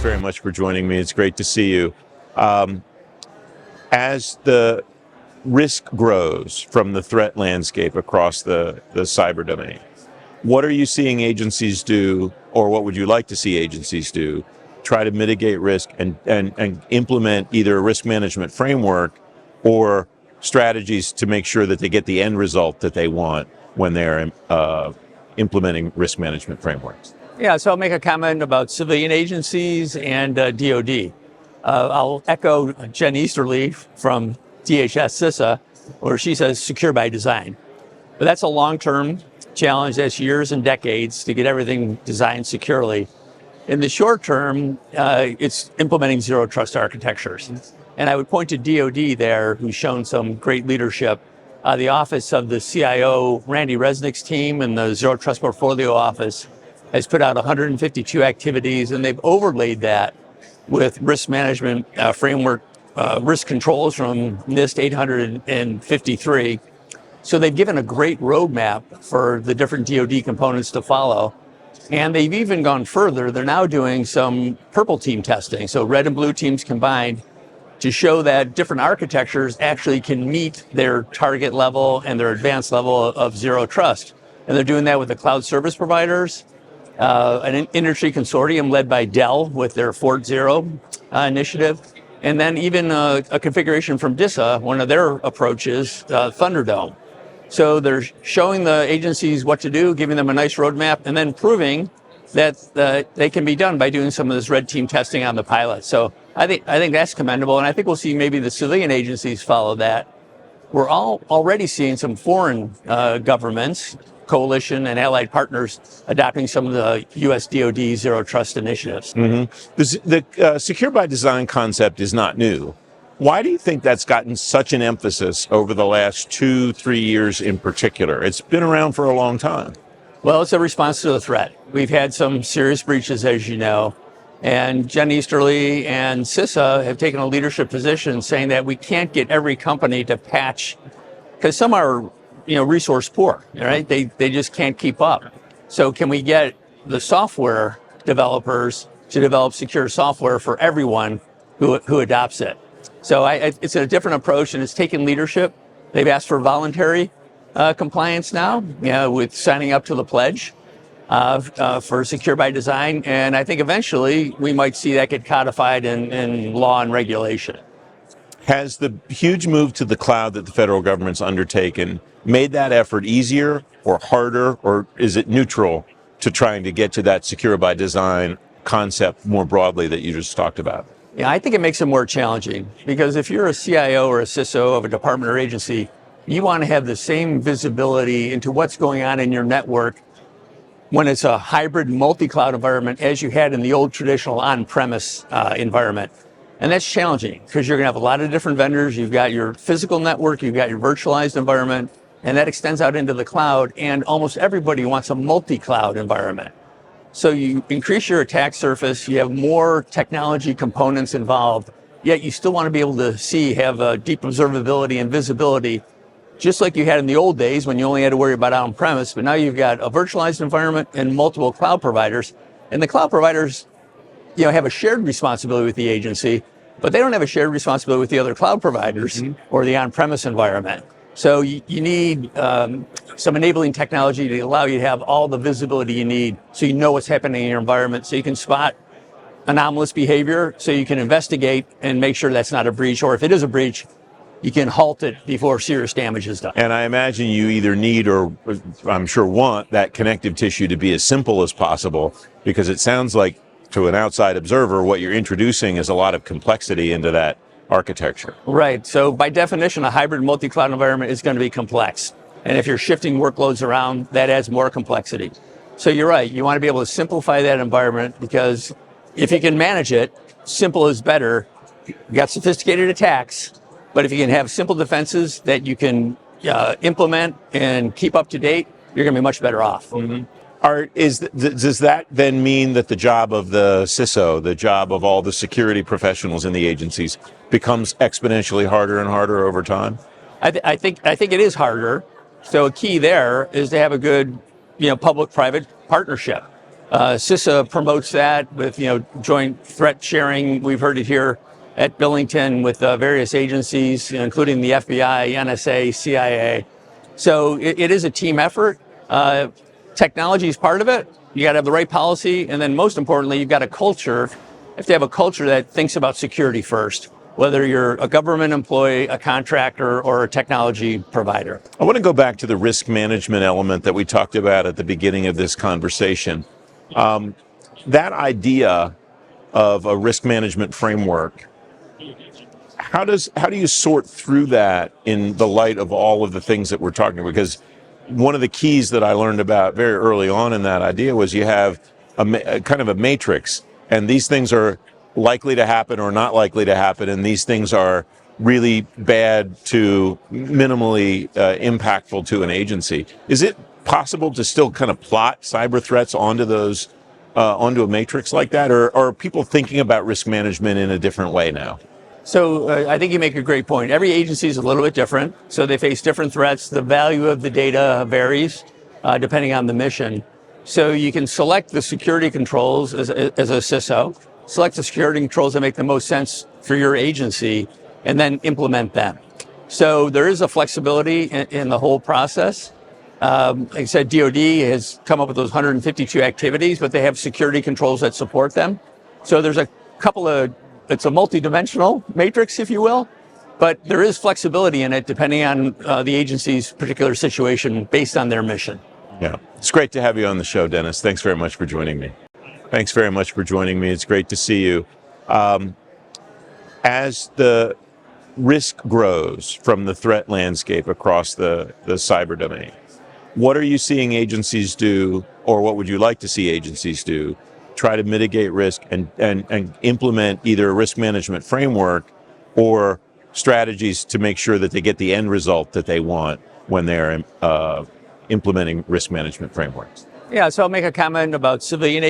very much for joining me. It's great to see you. As the risk grows from the threat landscape across the cyber domain, what are you seeing agencies do, or what would you like to see agencies do, try to mitigate risk and implement either a risk management framework or strategies to make sure that they get the end result that they want when they're implementing risk management frameworks? Yeah, so I'll make a comment about civilian agencies and DoD. I'll echo Jen Easterly from DHS CISA, where she says secure by design. But that's a long-term challenge. That's years and decades to get everything designed securely. In the short term, it's implementing zero trust architectures. And I would point to DoD there, who's shown some great leadership. The office of the CIO, Randy Resnick's team, and the Zero Trust Portfolio Office has put out 152 activities, and they've overlaid that with risk management framework, risk controls from NIST 853. So they've given a great roadmap for the different DoD components to follow. And they've even gone further. They're now doing some purple team testing, so red and blue teams combined, to show that different architectures actually can meet their target level and their advanced level of zero trust. And they're doing that with the cloud service providers, an industry consortium led by Dell with their Fort Zero initiative, and then even a configuration from DISA, one of their approaches, Thunderdome. So they're showing the agencies what to do, giving them a nice roadmap, and then proving that they can be done by doing some of this red team testing on the pilot. So I think that's commendable, and I think we'll see maybe the civilian agencies follow that. We're already seeing some foreign governments, coalition and allied partners adopting some of the U.S. DoD zero trust initiatives. Mm-hmm. The secure by design concept is not new. Why do you think that's gotten such an emphasis over the last 2-3 years in particular? It's been around for a long time. Well, it's a response to the threat. We've had some serious breaches, as you know, and Jen Easterly and CISA have taken a leadership position saying that we can't get every company to patch, because some are resource poor, right? They just can't keep up. So can we get the software developers to develop secure software for everyone who adopts it? So it's a different approach, and it's taken leadership. They've asked for voluntary compliance now, with signing up to the pledge for secure by design. And I think eventually we might see that get codified in law and regulation. Has the huge move to the cloud that the federal government's undertaken made that effort easier or harder, or is it neutral to trying to get to that secure by design concept more broadly that you just talked about? Yeah, I think it makes it more challenging, because if you're a CIO or a CISO of a department or agency, you want to have the same visibility into what's going on in your network when it's a hybrid multi-cloud environment as you had in the old traditional on-premise environment. And that's challenging because you're going to have a lot of different vendors. You've got your physical network, you've got your virtualized environment, and that extends out into the cloud. And almost everybody wants a multi-cloud environment. So you increase your attack surface, you have more technology components involved, yet you still want to be able to have a deep observability and visibility, just like you had in the old days when you only had to worry about on-premise. But now you've got a virtualized environment and multiple cloud providers. And the cloud providers have a shared responsibility with the agency, but they don't have a shared responsibility with the other cloud providers or the on-premise environment. So you need some enabling technology to allow you to have all the visibility you need, so you know what's happening in your environment, so you can spot anomalous behavior, so you can investigate and make sure that's not a breach, or if it is a breach, you can halt it before serious damage is done. And I imagine you either need, or I'm sure want, that connective tissue to be as simple as possible, because it sounds like, to an outside observer, what you're introducing is a lot of complexity into that architecture. Right. So by definition, a hybrid multi-cloud environment is going to be complex. And if you're shifting workloads around, that adds more complexity. So you're right. You want to be able to simplify that environment, because if you can manage it, simple is better. You got sophisticated attacks, but if you can have simple defenses that you can implement and keep up to date, you're going to be much better off. Mm-hmm. Does that then mean that the job of the CISO, the job of all the security professionals in the agencies, becomes exponentially harder and harder over time? I think it is harder. So a key there is to have a good, public-private partnership. CISA promotes that with joint threat sharing. We've heard it here at Billington with various agencies, including the FBI, NSA, CIA. So it is a team effort. Technology is part of it. You got to have the right policy, and then most importantly, you've got a culture. You have to have a culture that thinks about security first, whether you're a government employee, a contractor, or a technology provider. I want to go back to the risk management element that we talked about at the beginning of this conversation. That idea of a risk management framework, how do you sort through that in the light of all of the things that we're talking about? Because one of the keys that I learned about very early on in that idea was you have a kind of a matrix, and these things are likely to happen or not likely to happen, and these things are really bad to minimally impactful to an agency. Is it possible to still kind of plot cyber threats onto those onto a matrix like that, or are people thinking about risk management in a different way now? So I think you make a great point. Every agency is a little bit different, so they face different threats. The value of the data varies depending on the mission. So you can select the security controls as a CISO, select the security controls that make the most sense for your agency, and then implement them. So there is a flexibility in the whole process. Like I said, DoD has come up with those 152 activities, but they have security controls that support them. So there's a couple of, it's a multi-dimensional matrix, if you will, but there is flexibility in it depending on the agency's particular situation based on their mission. Yeah, it's great to have you on the show, Dennis. Thanks very much for joining me. Thanks very much for joining me. It's great to see you. As the risk grows from the threat landscape across the cyber domain, what are you seeing agencies do, or what would you like to see agencies do, try to mitigate risk and implement either a risk management framework or strategies to make sure that they get the end result that they want when they're implementing risk management frameworks? Yeah, so I'll make a comment about civilian